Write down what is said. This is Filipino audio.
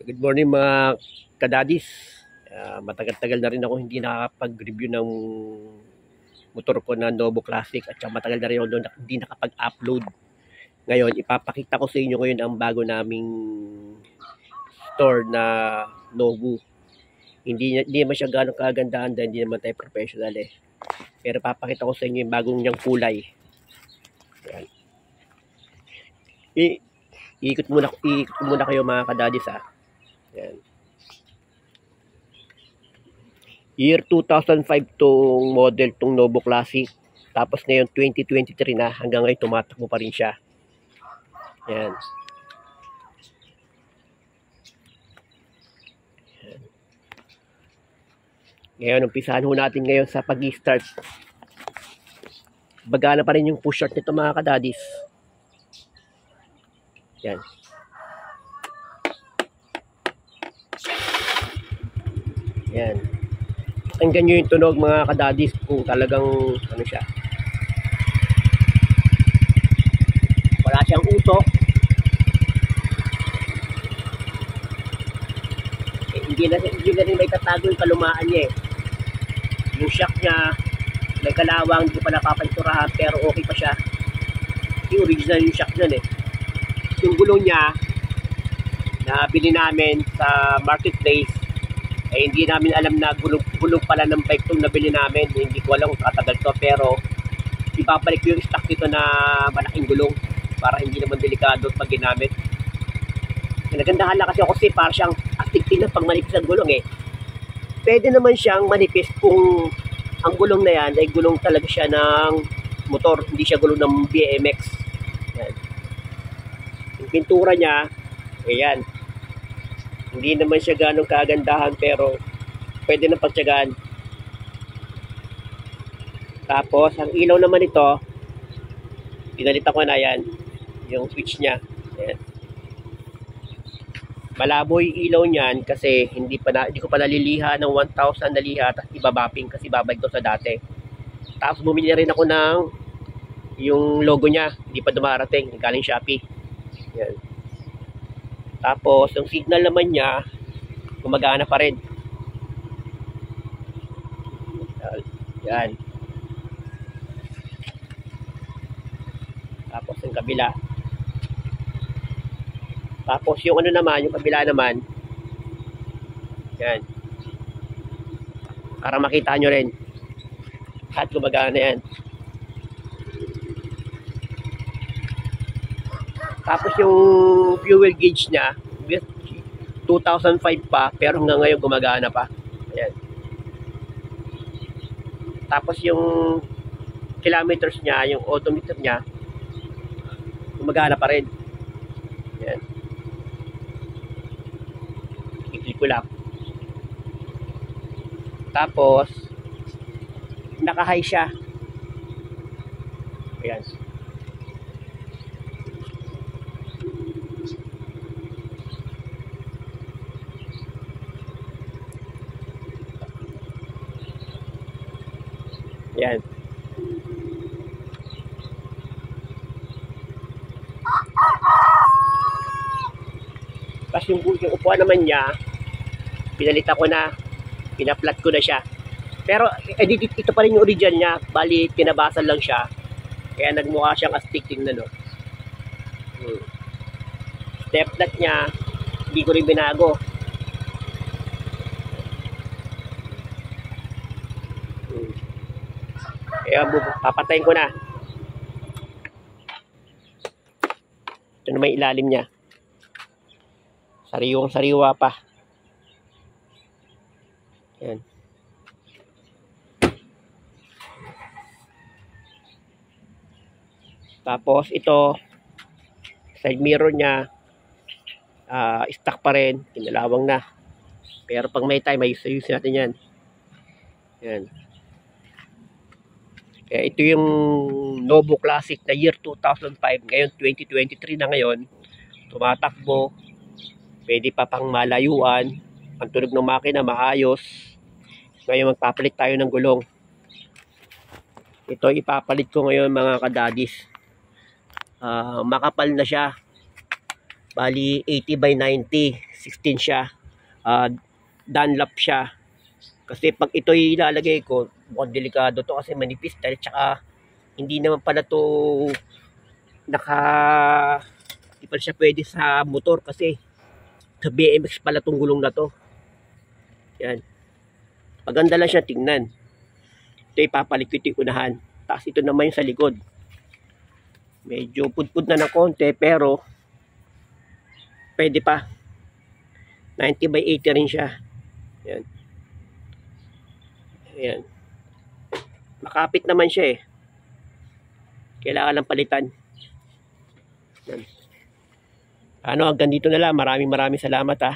Good morning mga kadadis. Matagal-tagal na rin ako hindi nakapag-review ng motor ko na Novo Classic at saka matagal na rin ako hindi nakapag-upload. Ngayon, ipapakita ko sa inyo ngayon ang bago naming store na Novo. Hindi naman siya gano'ng kagandahan dahil hindi naman tayo professional eh. Pero papakita ko sa inyo yung bagong niyang kulay. Yan. Iikot muna kayo mga kadadis ha. Yan. Year 2005 tong model tong Novo Classic. Tapos ngayon 2023 na, hanggang ngayon tumatakbo pa rin siya. Yan. Yan. Ngayon, umpisahan ho natin ngayon sa pag-start. Bagana pa rin yung push start nito mga kadadis. Yan. Yan. Pakinggan nyo yung tunog mga kadadis kung talagang ano siya. Wala siyang usok. Hindi na rin may tatago yung kalumaan niya eh. Yung shock niya, may kalawang, hindi pa napapanturahan, pero okay pa siya. Yung original yung shock niya eh. Yung gulong niya na bili namin sa marketplace eh hindi namin alam na gulong pala ng bike itong nabili namin. Hindi ko alam kung katagal to, pero ibabalik ko yung stock nito na malaking gulong para hindi naman delikado pag ginamit. Nagandahan lang kasi ako kasi para siyang astig na pag manipis ang gulong eh. Pwede naman siyang manipis kung ang gulong na yan ay gulong talaga siya ng motor, hindi siya gulong ng BMX. Yan. Yung pintura niya, ayan. Hindi naman siya ganong kagandahan pero pwede na pagtyagaan. Tapos, ang ilaw naman ito, pinalitan ko na yan, yung switch niya. Ayan. Malabo yung ilaw niyan kasi hindi ko pa naliliha ng 1,000 na liha at ibabapping kasi babalik ko sa dati. Tapos bumili rin ako ng yung logo niya, hindi pa dumarating, galing Shopee. Yan. Tapos yung signal naman niya gumagana pa rin. Yan. Tapos yung kabila. Tapos yung ano naman, yung kabila naman. Yan. Para makita nyo rin. At gumagana yan. Tapos yung fuel gauge niya, 2005 pa, pero hanggang ngayon gumagana pa. Ayan. Tapos yung kilometers niya, yung odometer niya, gumagana pa rin. Ayan. I-click ko lang. Tapos, naka-high siya. Ayan. Yan. Tapos yung upuan naman niya, pinalitan ko na, pinaplat ko na siya. Pero ito pa rin yung original niya, bali tinabasan lang siya. Kaya nagmukha siyang astig tingnan no. Step flat niya, hindi ko rin binago. Kaya papatayin ko na. Ito na may ilalim niya. Sariwang sariwa pa. Yan. Tapos ito, side mirror niya, stock pa rin, pinalawang na. Pero pag may time, ayusin natin yan. Yan. Kaya ito yung Novo Classic na year 2005, ngayon 2023 na ngayon, tumatakbo, pwede pa pang malayuan, ang tunog ng makina maayos. Ngayon magpapalit tayo ng gulong. Ito ipapalit ko ngayon mga kadadis. Makapal na siya. Bali 80 by 90, 16 siya. Dunlop siya. Kasi pag ito ilalagay ko, mukhang delikado to kasi manipis dahil tsaka hindi naman pala to hindi pala siya pwede sa motor kasi sa BMX pala tong gulong na to. Yan. Maganda lang siya tingnan. Ito ipapalikpit yung unahan. Tapos ito naman yung sa likod. Medyo pudpud na ng konti pero pwede pa. 90 by 80 rin siya. Yan. Ayan. Makapit naman siya eh. Kailangan lang palitan. Yan. Hanggang dito na lang. Maraming salamat ha.